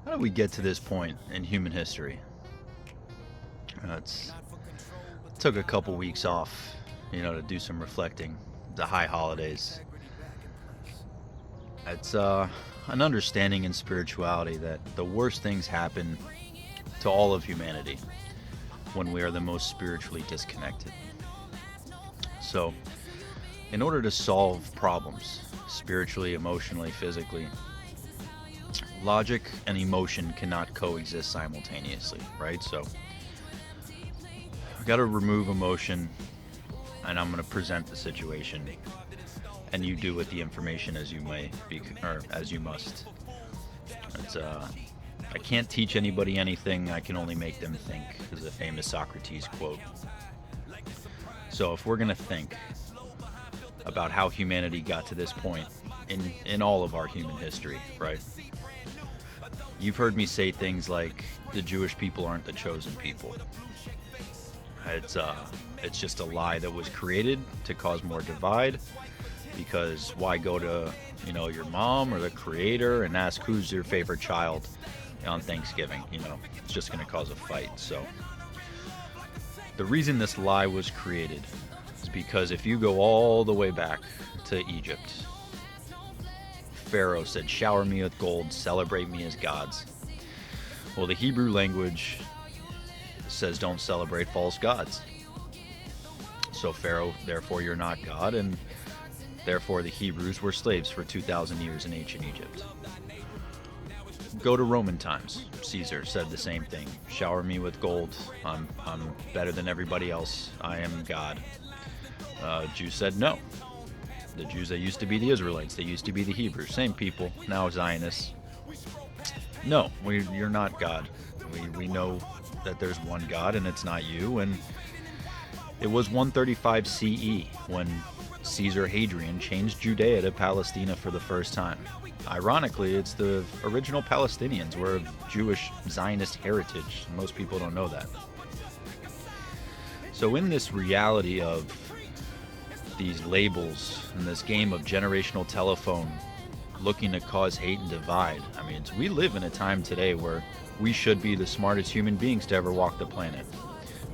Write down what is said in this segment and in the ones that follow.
How did we get to this point in human history? It took a couple weeks off, to do some reflecting. The high holidays. It's an understanding in spirituality that the worst things happen to all of humanity when we are the most spiritually disconnected. So, in order to solve problems, spiritually, emotionally, physically, logic and emotion cannot coexist simultaneously, right? So, I got to remove emotion, and I'm going to present the situation, and you do with the information as you may be, or as you must. It's I can't teach anybody anything. I can only make them think, is a famous Socrates quote. So if we're going to think about how humanity got to this point in all of our human history, right? You've heard me say things like the Jewish people aren't the chosen people. It's just a lie that was created to cause more divide. Because why go to your mom or the creator and ask who's your favorite child on Thanksgiving? It's just going to cause a fight. So the reason this lie was created is because if you go all the way back to Egypt, Pharaoh said, "Shower me with gold, celebrate me as gods." Well, the Hebrew language says don't celebrate false gods. So Pharaoh, therefore you're not God, and therefore the Hebrews were slaves for 2,000 years in ancient Egypt. Go to Roman times. Caesar said the same thing. Shower me with gold. I'm better than everybody else. I am God. Jews said no. The Jews that used to be the Israelites, they used to be the Hebrews. Same people, now Zionists. No, you're not God. We know that there's one God and it's not you. And it was 135 CE when Caesar Hadrian changed Judea to Palestina for the first time. Ironically, it's the original Palestinians were of Jewish Zionist heritage. Most people don't know that. So in this reality of these labels and this game of generational telephone looking to cause hate and divide, we live in a time today where we should be the smartest human beings to ever walk the planet.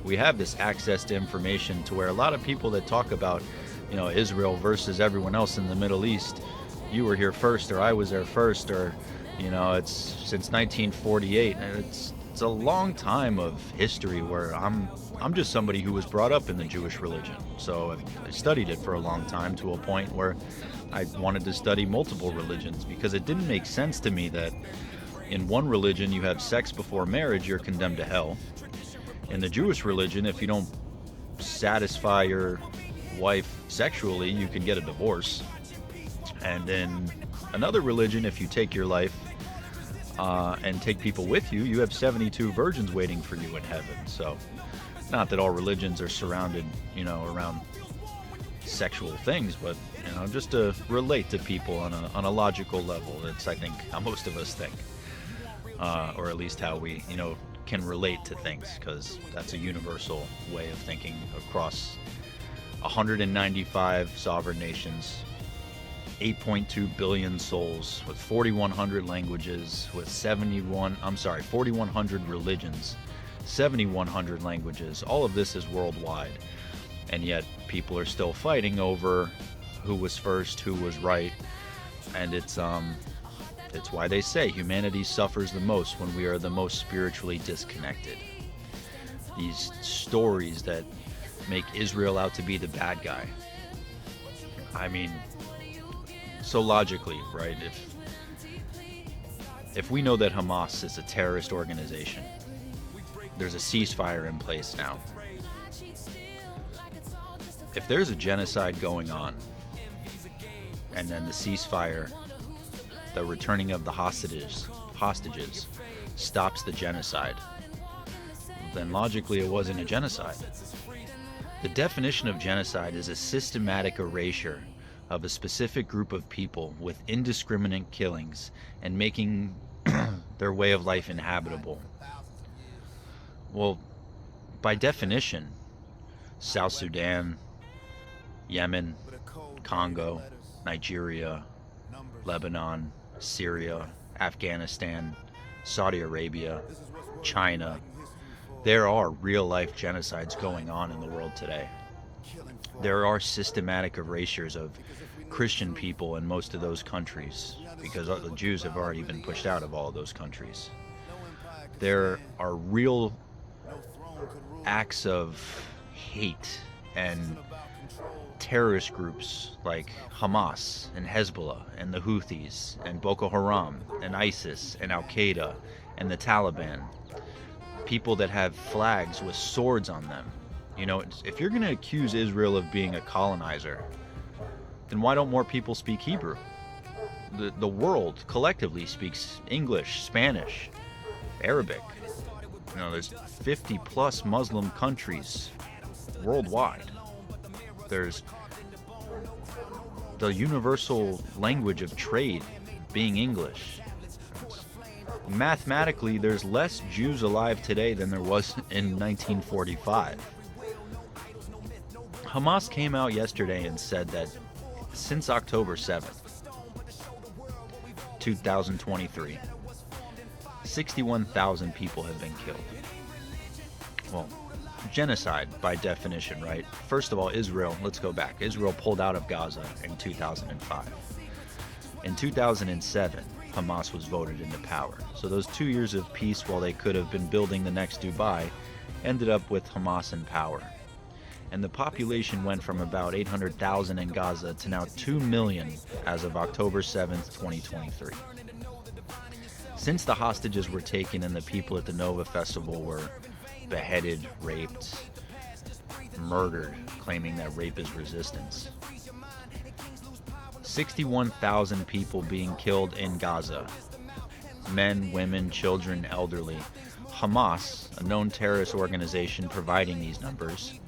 We have this access to information to where a lot of people that talk about Israel versus everyone else in the Middle East, you were here first or I was there first, or it's since 1948. It's a long time of history where I'm just somebody who was brought up in the Jewish religion. So I studied it for a long time to a point where I wanted to study multiple religions because it didn't make sense to me that in one religion you have sex before marriage, you're condemned to hell. In the Jewish religion, if you don't satisfy your wife sexually, you can get a divorce. And in another religion, if you take your life and take people with you, you have 72 virgins waiting for you in heaven. So not that all religions are surrounded around sexual things, but just to relate to people on a logical level. It's, I think, how most of us think, or at least how we can relate to things, because that's a universal way of thinking across 195 sovereign nations, 8.2 billion souls, with 4,100 languages, with 4,100 religions, 7,100 languages. All of this is worldwide, and yet people are still fighting over who was first, who was right, and it's why they say humanity suffers the most when we are the most spiritually disconnected. These stories that make Israel out to be the bad guy. So logically, right? If we know that Hamas is a terrorist organization, there's a ceasefire in place now. If there's a genocide going on, and then the ceasefire, the returning of the hostages stops the genocide, then logically it wasn't a genocide. The definition of genocide is a systematic erasure of a specific group of people with indiscriminate killings and making their way of life inhabitable. Well, by definition, South Sudan, Yemen, Congo, Nigeria, Lebanon, Syria, Afghanistan, Saudi Arabia, China. There are real life genocides going on in the world today. There are systematic erasures of Christian people in most of those countries because the Jews have already been pushed out of all of those countries. There are real acts of hate and terrorist groups like Hamas and Hezbollah and the Houthis and Boko Haram and ISIS and Al Qaeda and the Taliban. People that have flags with swords on them. You know, if you're going to accuse Israel of being a colonizer, then why don't more people speak Hebrew? The world collectively speaks English, Spanish, Arabic. You know, there's 50 plus Muslim countries worldwide. There's the universal language of trade being English. Mathematically, there's less Jews alive today than there was in 1945. Hamas came out yesterday and said that since October 7th, 2023, 61,000 people have been killed. Well, genocide by definition, right? First of all, Israel, let's go back. Israel pulled out of Gaza in 2005. In 2007, Hamas was voted into power. So those 2 years of peace, while they could have been building the next Dubai, ended up with Hamas in power. And the population went from about 800,000 in Gaza to now 2 million as of October 7th, 2023. Since the hostages were taken and the people at the Nova Festival were beheaded, raped, murdered, claiming that rape is resistance. 61,000 people being killed in Gaza. Men, women, children, elderly. Hamas, a known terrorist organization providing these numbers,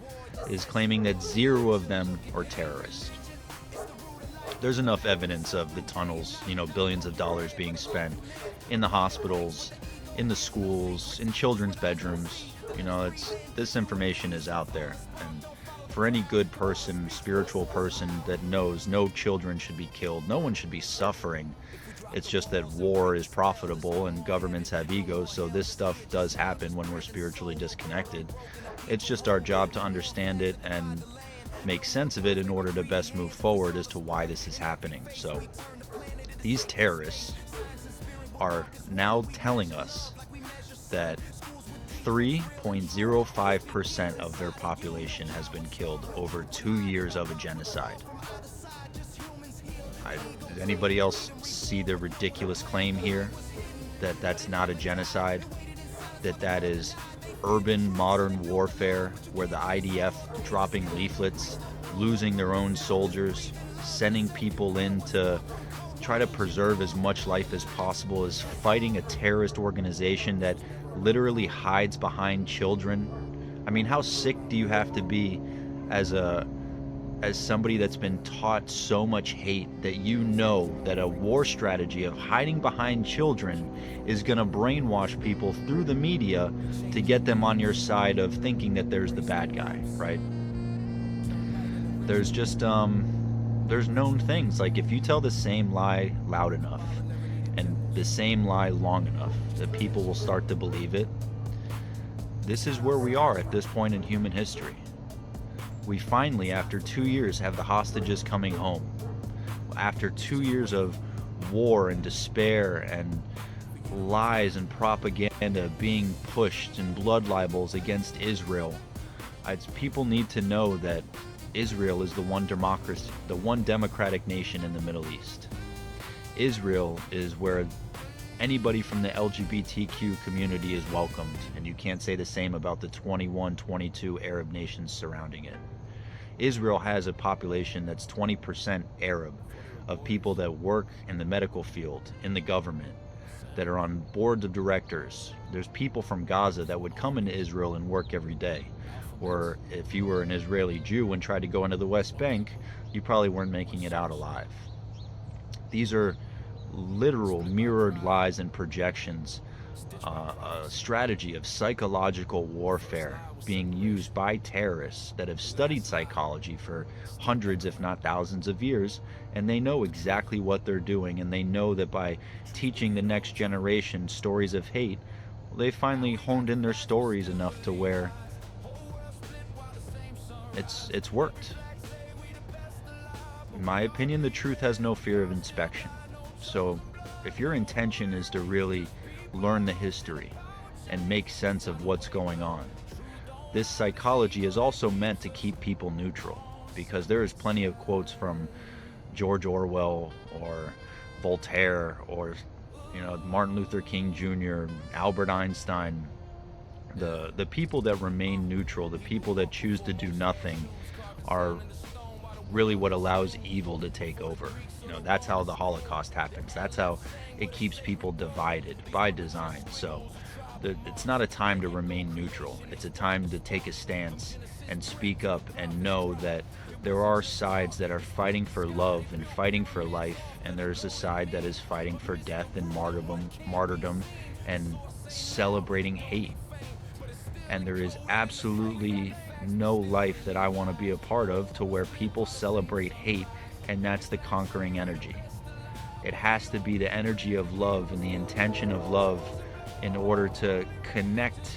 is claiming that 0 of them are terrorists. There's enough evidence of the tunnels, billions of dollars being spent in the hospitals, in the schools, in children's bedrooms. This information is out there. And for any good person, spiritual person that knows no children should be killed, no one should be suffering. It's just that war is profitable and governments have egos, so this stuff does happen when we're spiritually disconnected. It's just our job to understand it and make sense of it in order to best move forward as to why this is happening. So these terrorists are now telling us that 3.05% of their population has been killed over 2 years of a genocide. Does anybody else see the ridiculous claim here that that's not a genocide? That is urban modern warfare where the IDF dropping leaflets, losing their own soldiers, sending people in to try to preserve as much life as possible, is fighting a terrorist organization that literally hides behind children. I mean, how sick do you have to be as somebody that's been taught so much hate that that a war strategy of hiding behind children is going to brainwash people through the media to get them on your side of thinking that there's the bad guy, right? There's just there's known things, like if you tell the same lie loud enough and the same lie long enough, that people will start to believe it. This is where we are at this point in human history. We finally, after 2 years, have the hostages coming home. After 2 years of war and despair and lies and propaganda being pushed and blood libels against Israel, people need to know that Israel is the one democratic nation in the Middle East. Israel is where anybody from the LGBTQ community is welcomed, and you can't say the same about the 21, 22 Arab nations surrounding it. Israel has a population that's 20% Arab, of people that work in the medical field, in the government, that are on boards of directors. There's people from Gaza that would come into Israel and work every day. Or if you were an Israeli Jew and tried to go into the West Bank, you probably weren't making it out alive. These are literal mirrored lies and projections a strategy of psychological warfare being used by terrorists that have studied psychology for hundreds, if not thousands of years, and they know exactly what they're doing, and they know that by teaching the next generation stories of hate, they finally honed in their stories enough to where it's worked. In my opinion, the truth has no fear of inspection. So if your intention is to really learn the history and make sense of what's going on, this psychology is also meant to keep people neutral, because there is plenty of quotes from George Orwell or Voltaire or Martin Luther King Jr., Albert Einstein. The people that remain neutral, the people that choose to do nothing, are really what allows evil to take over. That's how the Holocaust happens. That's how it keeps people divided by design. So it's not a time to remain neutral. It's a time to take a stance and speak up and know that there are sides that are fighting for love and fighting for life, and there's a side that is fighting for death and martyrdom and celebrating hate. And there is absolutely no life that I want to be a part of to where people celebrate hate, and that's the conquering energy. It has to be the energy of love and the intention of love in order to connect,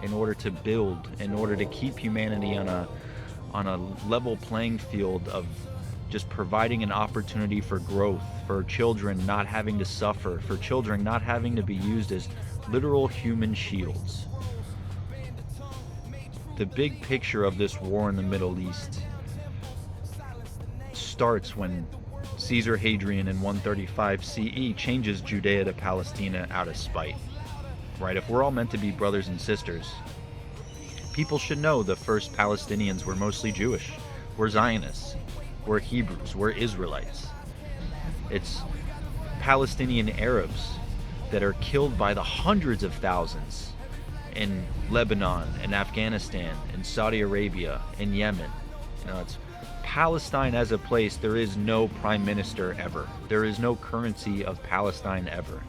in order to build, in order to keep humanity on a level playing field of just providing an opportunity for growth, for children not having to suffer, for children not having to be used as literal human shields. The big picture of this war in the Middle East starts when Caesar Hadrian in 135 CE changes Judea to Palestina out of spite. Right? If we're all meant to be brothers and sisters, people should know the first Palestinians were mostly Jewish. We're Zionists. We're Hebrews. We're Israelites. It's Palestinian Arabs that are killed by the hundreds of thousands in Lebanon, in Afghanistan, in Saudi Arabia, in Yemen. It's Palestine as a place. There is no prime minister ever. There is no currency of Palestine ever.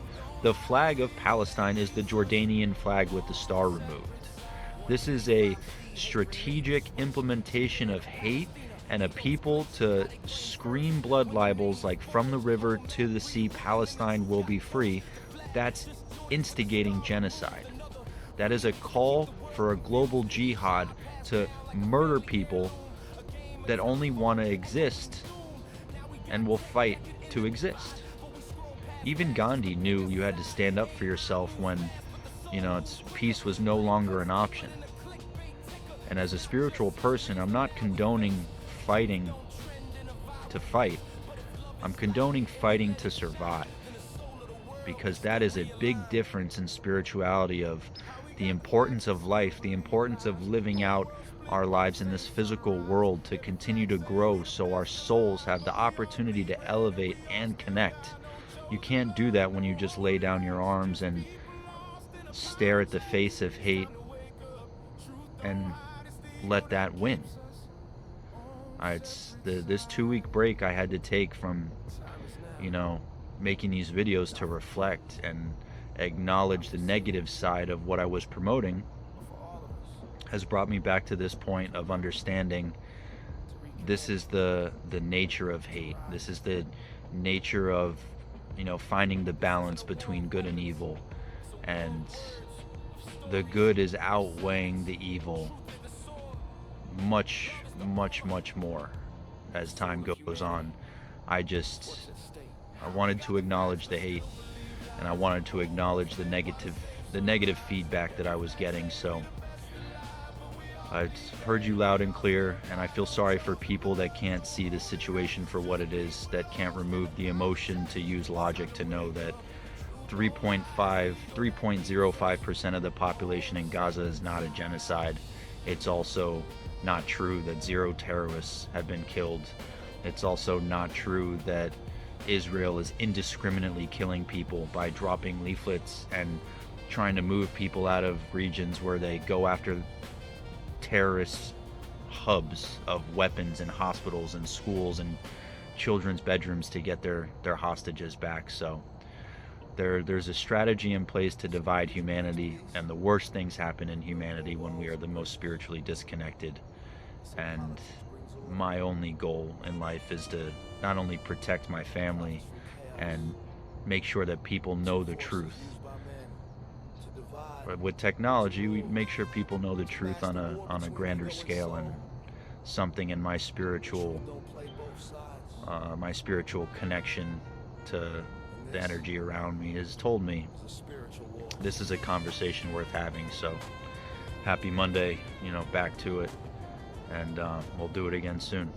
The flag of Palestine is the Jordanian flag with the star removed. This is a strategic implementation of hate and a people to scream blood libels like "from the river to the sea, Palestine will be free." That's instigating genocide. That is a call for a global jihad to murder people that only want to exist and will fight to exist. Even Gandhi knew you had to stand up for yourself when, peace was no longer an option. And as a spiritual person, I'm not condoning fighting to fight. I'm condoning fighting to survive. Because that is a big difference in spirituality of the importance of life, the importance of living out our lives in this physical world to continue to grow so our souls have the opportunity to elevate and connect. You can't do that when you just lay down your arms and stare at the face of hate and let that win. It's this 2-week break I had to take from, making these videos to reflect and acknowledge the negative side of what I was promoting has brought me back to this point of understanding this is the nature of hate. This is the nature of finding the balance between good and evil, and the good is outweighing the evil much more as time goes on. I wanted to acknowledge the hate, and I wanted to acknowledge the negative feedback that I was getting. So I've heard you loud and clear, and I feel sorry for people that can't see the situation for what it is, that can't remove the emotion to use logic to know that 3.05% of the population in Gaza is not a genocide. It's also not true that 0 terrorists have been killed. It's also not true that Israel is indiscriminately killing people by dropping leaflets and trying to move people out of regions where they go after terrorist hubs of weapons and hospitals and schools and children's bedrooms to get their hostages back. So There's a strategy in place to divide humanity, and the worst things happen in humanity when we are the most spiritually disconnected. And my only goal in life is to not only protect my family and make sure that people know the truth. But with technology, we make sure people know the truth on a grander scale, and something in my spiritual connection to the energy around me has told me this is a conversation worth having. So happy Monday, back to it, and we'll do it again soon.